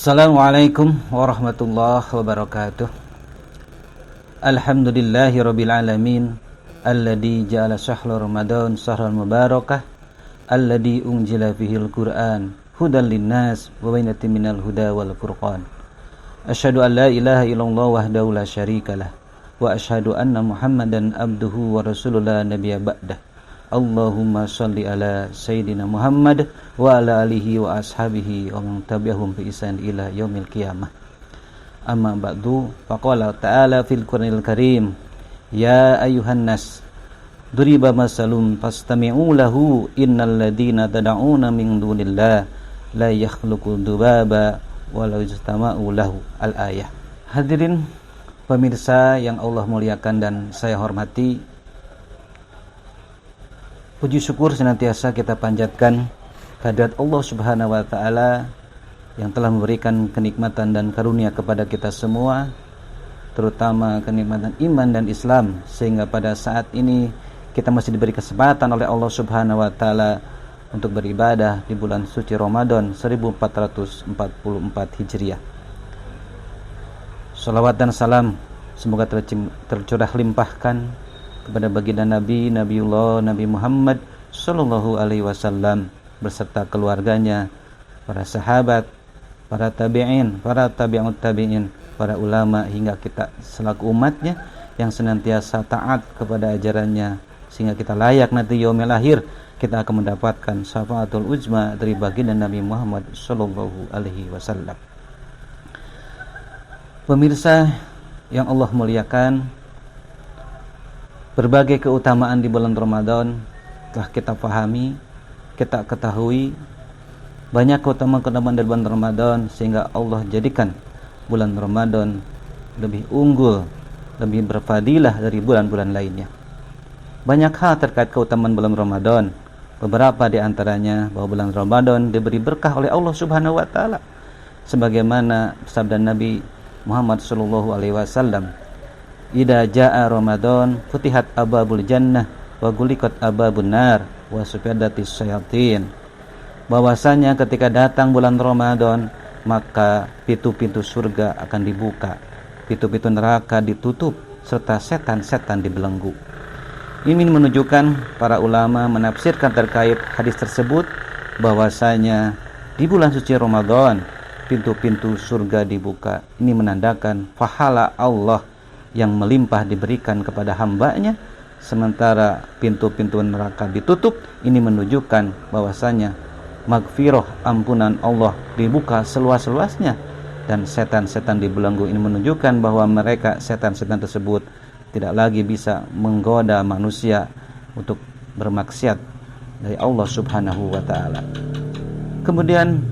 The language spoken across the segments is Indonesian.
Assalamualaikum warahmatullahi wabarakatuh. Alhamdulillahirabbil alamin alladzi ja'ala syahra ramadan syahran mubarakah alladzi unzila fihil qur'an hudan linnas wa bayyinatin minal huda wal furqan. Asyhadu an la ilaha illallah wahdahu la syarikalah wa asyhadu anna Muhammadan abduhu wa rasulullah la nabiyya ba'dah. Allahumma shalli ala Sayyidina Muhammad wa ala alihi wa ashabihi wa man tabi'ahum bi ihsan ila yaumil qiyamah. Amma ba'du, faqala ta'ala fil Qur'anil Karim, ya ayyuhan nas duriba masalun fastami'u lahu innal ladina tad'una min dunillah la yakhluqu dzubaba wa law istama'u lahu. Al-ayah. Hadirin pemirsa yang Allah muliakan dan saya hormati, puji syukur senantiasa kita panjatkan kehadirat Allah Subhanahu wa taala yang telah memberikan kenikmatan dan karunia kepada kita semua, terutama kenikmatan iman dan Islam, sehingga pada saat ini kita masih diberi kesempatan oleh Allah Subhanahu wa taala untuk beribadah di bulan suci Ramadan 1444 Hijriah. Salawat dan salam semoga tercurah limpahkan kepada baginda Nabiullah Nabi Muhammad sallallahu alaihi wasallam beserta keluarganya, para sahabat, para tabi'in, para tabi'ut tabi'in, para ulama hingga kita selaku umatnya yang senantiasa taat kepada ajarannya, sehingga kita layak nanti yaumil akhir kita akan mendapatkan syafaatul uzma dari baginda Nabi Muhammad sallallahu alaihi wasallam. Pemirsa yang Allah muliakan, berbagai keutamaan di bulan Ramadan telah kita pahami, kita ketahui. Banyak keutamaan-keutamaan dari bulan Ramadan sehingga Allah jadikan bulan Ramadan lebih unggul, lebih berfadilah dari bulan-bulan lainnya. Banyak hal terkait keutamaan bulan Ramadan. Beberapa di antaranya bahwa bulan Ramadan diberi berkah oleh Allah Subhanahu wa taala. Sebagaimana sabda Nabi Muhammad sallallahu alaihi wasallam, "Idza jaa Ramadan futihat ababul jannah wa guliqat ababun nar wa sufadatis syayatin." Bahwasanya ketika datang bulan Ramadan, maka pintu-pintu surga akan dibuka, pintu-pintu neraka ditutup, serta setan-setan dibelenggu. Ini menunjukkan para ulama menafsirkan terkait hadis tersebut bahwasanya di bulan suci Ramadan pintu-pintu surga dibuka. Ini menandakan pahala Allah yang melimpah diberikan kepada hambanya, sementara pintu-pintu neraka ditutup. Ini menunjukkan bahwasanya magfirah, ampunan Allah dibuka seluas-luasnya, dan setan-setan dibelenggu. Ini menunjukkan bahwa mereka, setan-setan tersebut, tidak lagi bisa menggoda manusia untuk bermaksiat dari Allah Subhanahu wa taala. Kemudian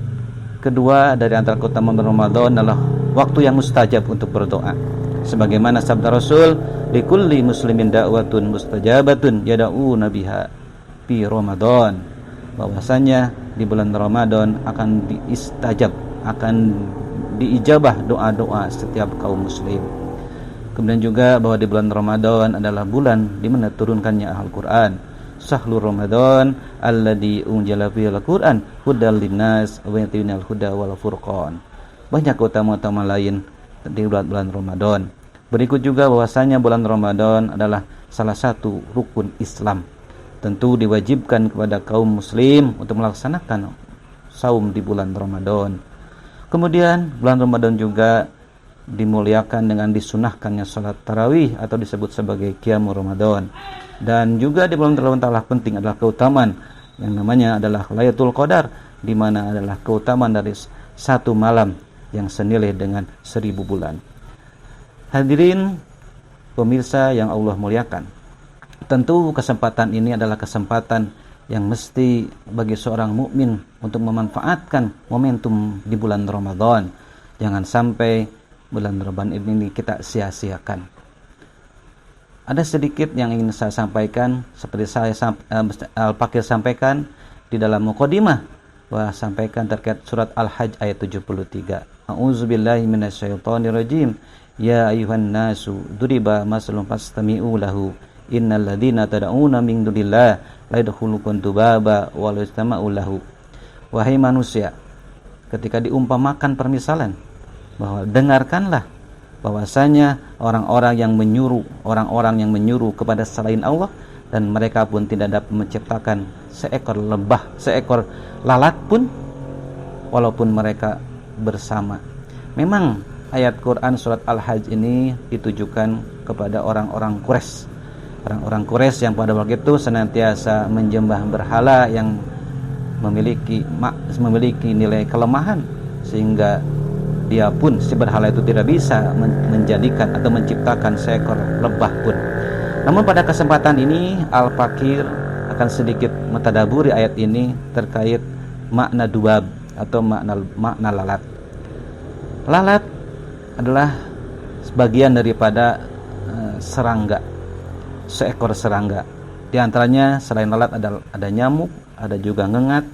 kedua dari antara keutamaan Ramadan adalah waktu yang mustajab untuk berdoa. Sebagaimana sabda Rasul, likulli muslimin da'watun mustajabatun yada'u nabiha fi Ramadan, bahwasanya di bulan Ramadan akan diistajab, akan diijabah doa-doa setiap kaum muslim. Kemudian juga bahwa di bulan Ramadan adalah bulan di mana turunkannya Al-Qur'an. Syahrul Ramadan alladzi unzila fihil Qur'an hudal linnas wa bayyinatin minal huda wal furqan. Banyak keutamaan lain di bulan Ramadan. Berikut juga bahwasanya bulan Ramadan adalah salah satu rukun Islam. Tentu diwajibkan kepada kaum muslim untuk melaksanakan saum di bulan Ramadan. Kemudian bulan Ramadan juga dimuliakan dengan disunahkannya salat tarawih atau disebut sebagai qiyamul Ramadan. Dan juga di bulan Ramadan telah penting adalah keutamaan yang namanya adalah Lailatul Qadar, di mana adalah keutamaan dari satu malam yang senilai dengan 1000 bulan. Hadirin pemirsa yang Allah muliakan, tentu kesempatan ini adalah kesempatan yang mesti bagi seorang mukmin untuk memanfaatkan momentum di bulan Ramadan. Jangan sampai bulan Ramadan ini kita sia-siakan. Ada sedikit yang ingin saya sampaikan, seperti saya Al-Fakir sampaikan di dalam muqaddimah, bahwa sampaikan terkait surat Al-Hajj ayat 73. A'udzubillahi minasyaitonirrajim. Ya ayuhan nasu duriba masalun fastami'u lahu innal ladzina tad'una min dunillah la yadkhulukum dzubaba wa la yastama'u lahu. Wahai manusia, ketika diumpamakan permisalan bahwa dengarkanlah bahwasanya orang-orang yang menyuruh kepada selain Allah, dan mereka pun tidak dapat menciptakan seekor lalat pun walaupun mereka bersama. Memang ayat Quran surat Al-Hajj ini ditujukan kepada orang-orang Quraisy. Orang-orang Quraisy yang pada waktu itu senantiasa menjembah berhala yang memiliki nilai kelemahan, sehingga dia pun si berhala itu tidak bisa menjadikan atau menciptakan seekor lebah pun. Namun pada kesempatan ini Al-Fakir akan sedikit mentadaburi ayat ini terkait makna duab atau makna lalat. Lalat adalah sebagian daripada serangga, seekor serangga. Di antaranya selain lalat ada nyamuk, ada juga ngengat,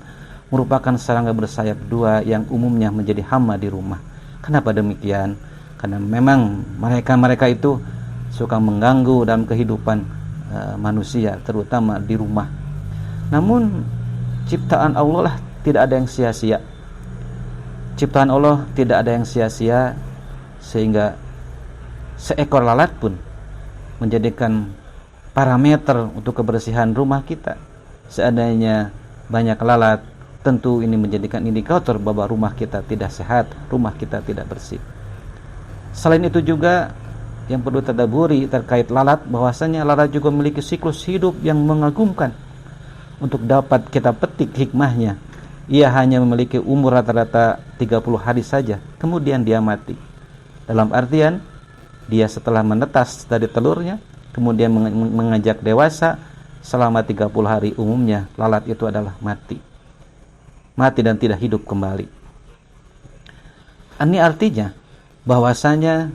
merupakan serangga bersayap dua yang umumnya menjadi hama di rumah. Kenapa demikian? Karena memang mereka itu suka mengganggu dalam kehidupan manusia, terutama di rumah. Namun ciptaan Allah lah tidak ada yang sia-sia. Ciptaan Allah tidak ada yang sia-sia, sehingga seekor lalat pun menjadikan parameter untuk kebersihan rumah kita. Seandainya banyak lalat, tentu ini menjadikan indikator bahwa rumah kita tidak sehat, rumah kita tidak bersih. Selain itu juga yang perlu tadaburi terkait lalat, bahwasanya lalat juga memiliki siklus hidup yang mengagumkan. Untuk dapat kita petik hikmahnya, ia hanya memiliki umur rata-rata 30 hari saja, kemudian dia mati. Dalam artian, dia setelah menetas dari telurnya, kemudian menginjak dewasa, selama 30 hari umumnya lalat itu adalah mati dan tidak hidup kembali. Ini artinya bahwasanya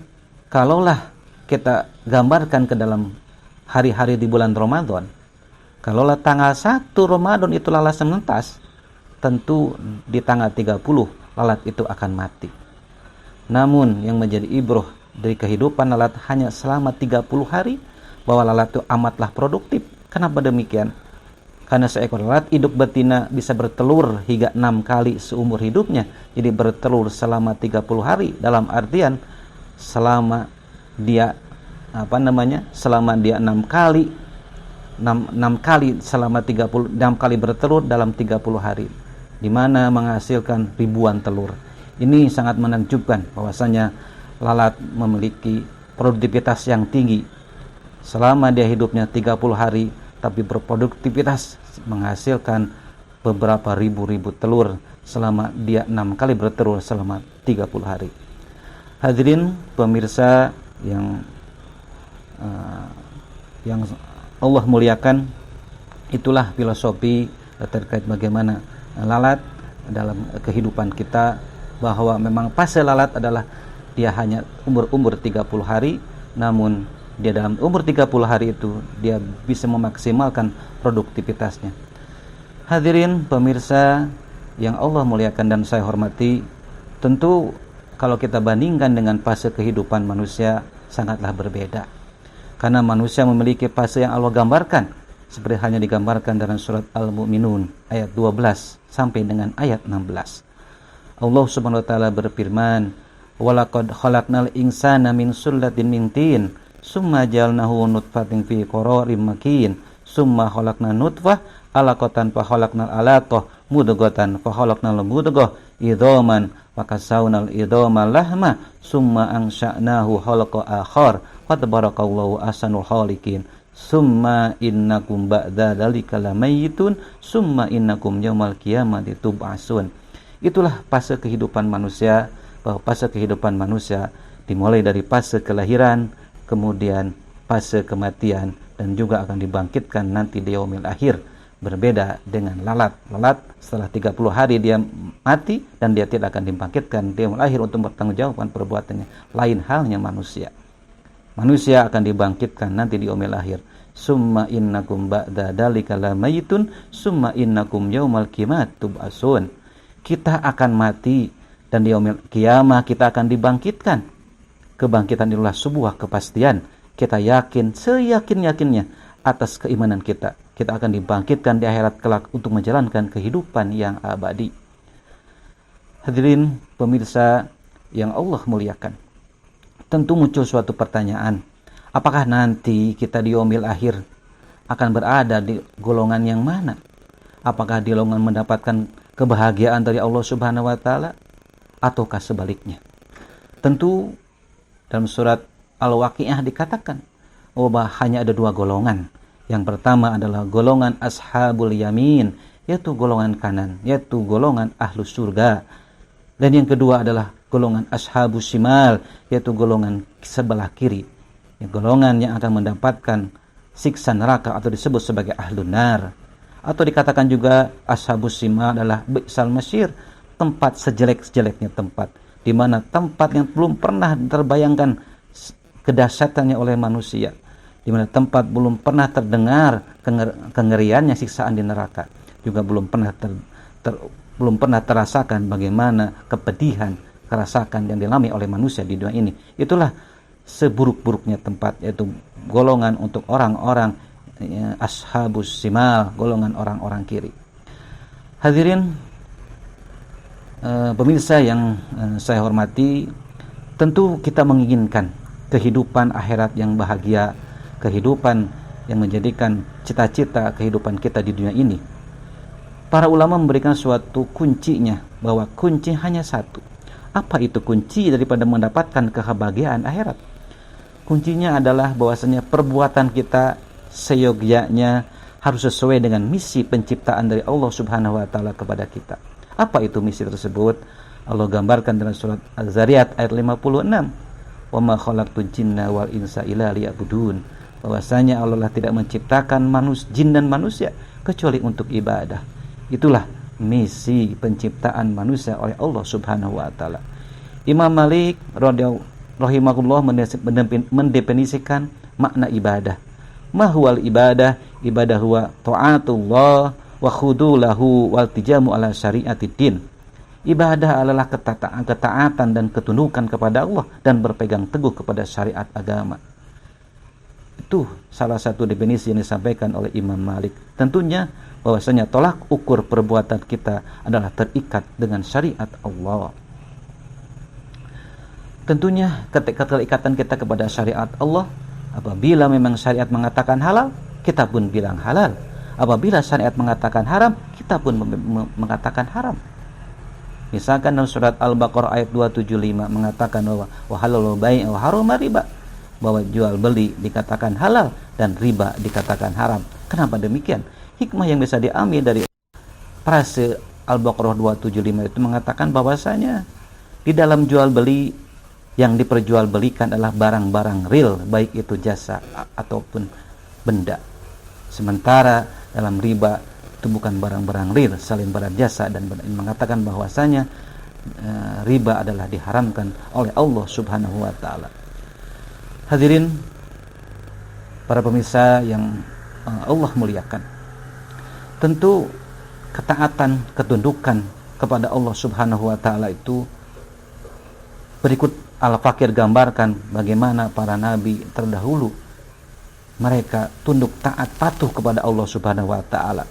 kalaulah kita gambarkan ke dalam hari-hari di bulan Ramadan, kalaulah tanggal 1 Ramadan itu lalat menetas, tentu di tanggal 30 lalat itu akan mati. Namun yang menjadi ibrah dari kehidupan lalat hanya selama 30 hari, bahwa lalat itu amatlah produktif. Kenapa demikian? Karena seekor lalat induk betina bisa bertelur hingga 6 kali seumur hidupnya. Jadi bertelur selama 30 hari. Dalam artian selama dia selama dia 6 kali selama 6 kali bertelur dalam 30 hari, di mana menghasilkan ribuan telur. Ini sangat menakjubkan bahwasanya lalat memiliki produktivitas yang tinggi. Selama dia hidupnya 30 hari, tapi berproduktivitas menghasilkan beberapa ribu telur selama dia 6 kali bertelur selama 30 hari. Hadirin pemirsa yang Allah muliakan, itulah filosofi terkait bagaimana lalat dalam kehidupan kita, bahwa memang fase lalat adalah dia hanya umur 30 hari, namun dia dalam umur 30 hari itu dia bisa memaksimalkan produktivitasnya. Hadirin pemirsa yang Allah muliakan dan saya hormati, tentu kalau kita bandingkan dengan fase kehidupan manusia sangatlah berbeda. Karena manusia memiliki fase yang Allah gambarkan, seperti halnya digambarkan dalam surat Al-Mu'minun ayat 12 sampai dengan ayat 16. Allah Subhanahu wa taala berfirman, "Walaqad khalaqnal insana min sulatin min tin, summa jalnahu nutfatin fi qararin makin, summa khalaqna nutfah alaqatan fa khalaqnal alaqah mudghatan fa khalaqnal mudghah idhaman wa kasawnal idhama lahma, summa ansha'nahu khalqa akhar wa tabarakallahu ahsanul khaliqin, summa innakum ba'da dzalika lamayitun, summa innakum yaumal qiyamati tub'atsun." Itulah fase kehidupan manusia, bahwa fase kehidupan manusia dimulai dari fase kelahiran, kemudian fase kematian, dan juga akan dibangkitkan nanti di yaumil akhir. Berbeda dengan lalat. Lalat setelah 30 hari dia mati dan dia tidak akan dibangkitkan di yaumil akhir untuk bertanggungjawabkan perbuatannya. Lain halnya manusia. Manusia akan dibangkitkan nanti di yaumil akhir. Summa innakum ba'da dzalika lamayitun, summa innakum yaumal qiyamati tub'atsun. Kita akan mati dan di yaumil qiyamah kita akan dibangkitkan. Kebangkitan itulah sebuah kepastian. Kita yakin, seyakin-yakinnya atas keimanan kita. Kita akan dibangkitkan di akhirat kelak untuk menjalankan kehidupan yang abadi. Hadirin pemirsa yang Allah muliakan, tentu muncul suatu pertanyaan, apakah nanti kita di yaumil akhir akan berada di golongan yang mana? Apakah di golongan mendapatkan kebahagiaan dari Allah Subhanahu wa taala ataukah sebaliknya? Tentu dalam surat Al-Waqiah dikatakan bahwa hanya ada dua golongan. Yang pertama adalah golongan ashabul yamin, yaitu golongan kanan, yaitu golongan ahlus surga. Dan yang kedua adalah golongan ashabus shimal, yaitu golongan sebelah kiri, golongan yang akan mendapatkan siksa neraka atau disebut sebagai ahlun nar. Atau dikatakan juga ashabus shimal adalah bi'sal masyir, tempat sejelek-jeleknya tempat, di mana tempat yang belum pernah terbayangkan kedahsyatannya oleh manusia, di mana tempat belum pernah terdengar kengeriannya siksaan di neraka, juga belum pernah terasakan bagaimana kepedihan, kerasakan yang dialami oleh manusia di dunia ini. Itulah seburuk-buruknya tempat, yaitu golongan untuk orang-orang ashabus shimal, golongan orang-orang kiri. Hadirin pemirsa yang saya hormati, tentu kita menginginkan kehidupan akhirat yang bahagia, kehidupan yang menjadikan cita-cita kehidupan kita di dunia ini. Para ulama memberikan suatu kuncinya, bahwa kunci hanya satu. Apa itu kunci daripada mendapatkan kebahagiaan akhirat? Kuncinya adalah bahwasanya perbuatan kita seyogyanya harus sesuai dengan misi penciptaan dari Allah Subhanahu wa taala kepada kita. Apa itu misi tersebut? Allah gambarkan dalam surat Az-Zariyat ayat 56. Wa ma khalaqtul jinna wal insa illa liya'budun. Bahwasanya Allah tidak menciptakan jin dan manusia kecuali untuk ibadah. Itulah misi penciptaan manusia oleh Allah Subhanahu wa taala. Imam Malik rahimahullah mendefinisikan makna ibadah. Ma huwal ibadah? Ibadah huwa ta'atullah wa khudulahu wal tijamu ala syariatid din. Ibadah adalah ketaatan dan ketundukan kepada Allah dan berpegang teguh kepada syariat agama. Itu salah satu definisi yang disampaikan oleh Imam Malik. Tentunya bahwasanya tolak ukur perbuatan kita adalah terikat dengan syariat Allah. Tentunya ketika keikatan kita kepada syariat Allah, apabila memang syariat mengatakan halal, kita pun bilang halal. Apabila syariat mengatakan haram, kita pun mengatakan haram. Misalkan dalam surat Al-Baqarah ayat 275 mengatakan bahwa wa halalul bai' wa harama riba, bahwa jual beli dikatakan halal dan riba dikatakan haram. Kenapa demikian? Hikmah yang bisa diambil dari frase Al-Baqarah 275 itu mengatakan bahwasanya di dalam jual beli yang diperjualbelikan adalah barang-barang real, baik itu jasa ataupun benda. Sementara dalam riba itu bukan barang-barang real, selain barang jasa, dan mengatakan bahwasanya riba adalah diharamkan oleh Allah Subhanahu wa taala. Hadirin para pemirsa yang Allah muliakan, tentu ketaatan, ketundukan kepada Allah Subhanahu wa taala itu berikut Al-Fakir gambarkan bagaimana para nabi terdahulu mereka tunduk taat patuh kepada Allah Subhanahu wa taala.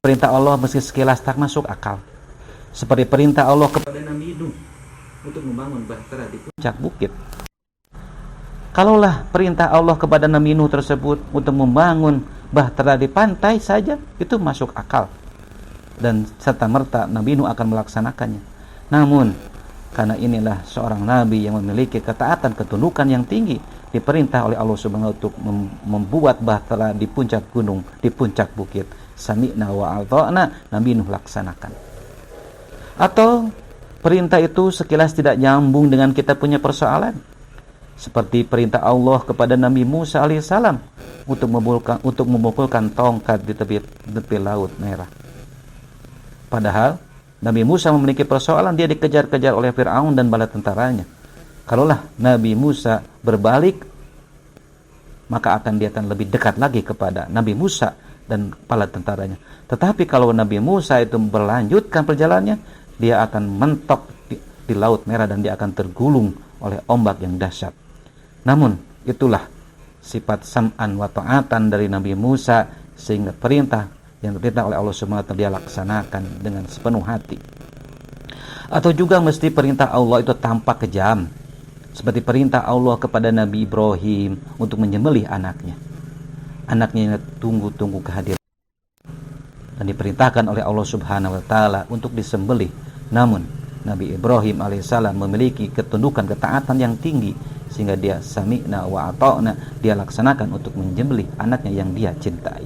Perintah Allah meski sekilas tak masuk akal, seperti perintah Allah kepada Nabi Nuh untuk membangun bahtera di puncak bukit. Kalaulah perintah Allah kepada Nabi Nuh tersebut untuk membangun bahtera di pantai saja, itu masuk akal dan serta-merta Nabi Nuh akan melaksanakannya. Namun karena inilah seorang nabi yang memiliki ketaatan, ketundukan yang tinggi, diperintah oleh Allah Subhanahu wa taala untuk membuat bahtera di puncak gunung, di puncak bukit. Sami'na wa ata'na, Nabi Nuh laksanakan. Atau perintah itu sekilas tidak nyambung dengan kita punya persoalan, seperti perintah Allah kepada Nabi Musa alaihissalam untuk memukulkan tongkat di tepi laut merah. Padahal Nabi Musa memiliki persoalan, dia dikejar-kejar oleh Fir'aun dan bala tentaranya. Kalaulah Nabi Musa berbalik, maka dia akan lebih dekat lagi kepada Nabi Musa dan bala tentaranya. Tetapi kalau Nabi Musa itu berlanjutkan perjalanannya, dia akan mentok di Laut Merah dan dia akan tergulung oleh ombak yang dahsyat. Namun itulah sifat sam'an wa ta'atan dari Nabi Musa, sehingga perintah yang diperintah oleh Allah Subhanahu wa taala dia laksanakan dengan sepenuh hati. Atau juga mesti perintah Allah itu tampak kejam, seperti perintah Allah kepada Nabi Ibrahim untuk menyembelih anaknya. Anaknya tunggu-tunggu kehadiran dan diperintahkan oleh Allah Subhanahu wa taala untuk disembelih. Namun Nabi Ibrahim alaihissalam memiliki ketundukan ketaatan yang tinggi sehingga dia sami'na wa ata'na, dia laksanakan untuk menyembelih anaknya yang dia cintai.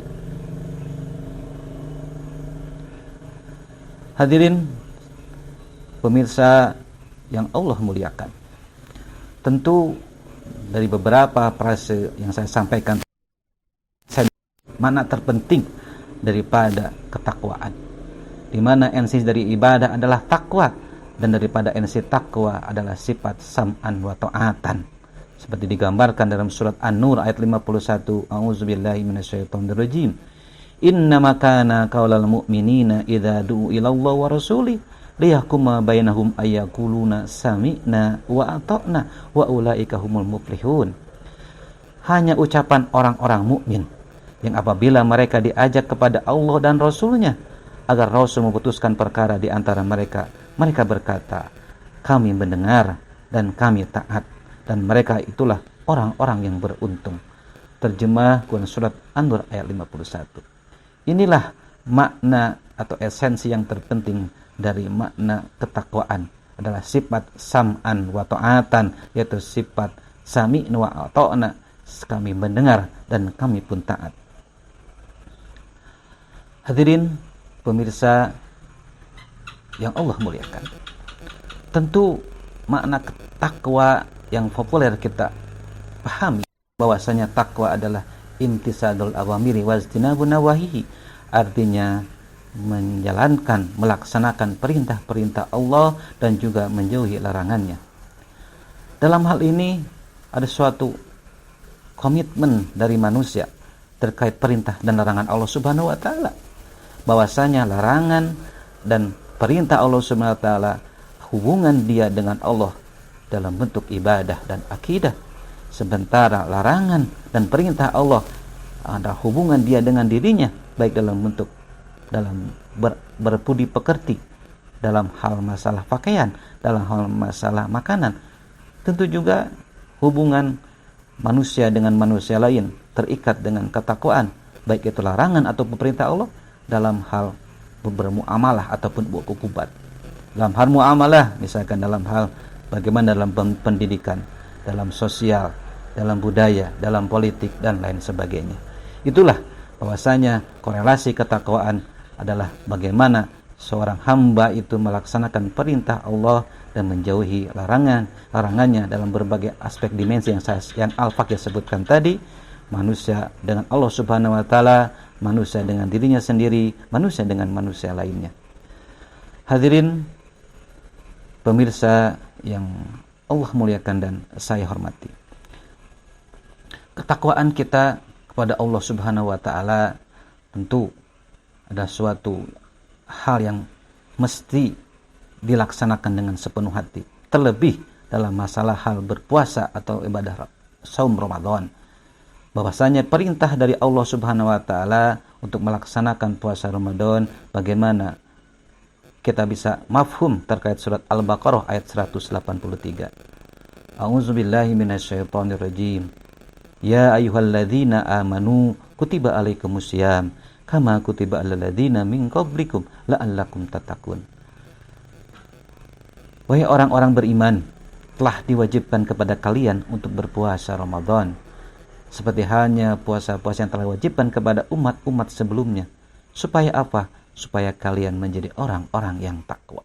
Hadirin pemirsa yang Allah muliakan, tentu dari beberapa frase yang saya sampaikan, makna terpenting daripada ketakwaan, di mana esensi dari ibadah adalah takwa, dan daripada esensi takwa adalah sifat sam'an wa ta'atan, seperti digambarkan dalam surat An-Nur ayat 51. A'udzubillahi minasyaitonirrajim. Innama kana qaulal mu'minina idza du'u ilallahi wa rasulih liyahkuma bainahum ayyaquluna sami'na wa ata'na wa ulaika humul muflihun. Hanya ucapan orang-orang mukmin yang apabila mereka diajak kepada Allah dan Rasul-Nya agar Rasul memutuskan perkara di antara mereka, mereka berkata, kami mendengar dan kami taat, dan mereka itulah orang-orang yang beruntung. Terjemah Quran Surat An-Nur ayat 51. Inilah makna atau esensi yang terpenting dari makna ketakwaan, adalah sifat sam'an wa ta'atan, yaitu sifat sami'na wa ata'na, kami mendengar dan kami pun taat. Hadirin pemirsa yang Allah muliakan, tentu makna takwa yang populer kita pahami bahwasanya takwa adalah imtisadul awamiri wajtinabun nawahihi, artinya menjalankan, melaksanakan perintah-perintah Allah dan juga menjauhi larangannya. Dalam hal ini ada suatu komitmen dari manusia terkait perintah dan larangan Allah Subhanahu wa taala, bahwasanya larangan dan perintah Allah Subhanahu wa taala hubungan dia dengan Allah dalam bentuk ibadah dan akidah, sementara larangan dan perintah Allah ada hubungan dia dengan dirinya, baik dalam bentuk berpudi pekerti, dalam hal masalah pakaian, dalam hal masalah makanan. Tentu juga hubungan manusia dengan manusia lain terikat dengan ketakwaan, baik itu larangan atau perintah Allah, dalam hal bermuamalah ataupun berhukubat. Dalam hal muamalah, misalkan dalam hal bagaimana dalam pendidikan, dalam sosial, dalam budaya, dalam politik dan lain sebagainya. Itulah bahwasanya korelasi ketakwaan adalah bagaimana seorang hamba itu melaksanakan perintah Allah dan menjauhi larangannya dalam berbagai aspek dimensi yang Al-Fakir sebutkan tadi. Manusia dengan Allah Subhanahu wa taala, manusia dengan dirinya sendiri, manusia dengan manusia lainnya. Hadirin pemirsa yang Allah muliakan dan saya hormati, ketakwaan kita kepada Allah Subhanahu wa taala tentu ada suatu hal yang mesti dilaksanakan dengan sepenuh hati, terlebih dalam masalah hal berpuasa atau ibadah saum Ramadan. Bahwasanya perintah dari Allah Subhanahu wa taala untuk melaksanakan puasa Ramadan, bagaimana kita bisa mafhum terkait surat Al-Baqarah ayat 183. A'udzubillahi minasyaitonirrajim. Ya ayyuhalladzina amanu kutiba alaikumusiyam kama kutiba alal ladzina min qablikum la'allakum tattaqun. Wahai orang-orang beriman, telah diwajibkan kepada kalian untuk berpuasa Ramadan seperti halnya puasa-puasa yang telah diwajibkan kepada umat-umat sebelumnya. Supaya apa? Supaya kalian menjadi orang-orang yang takwa.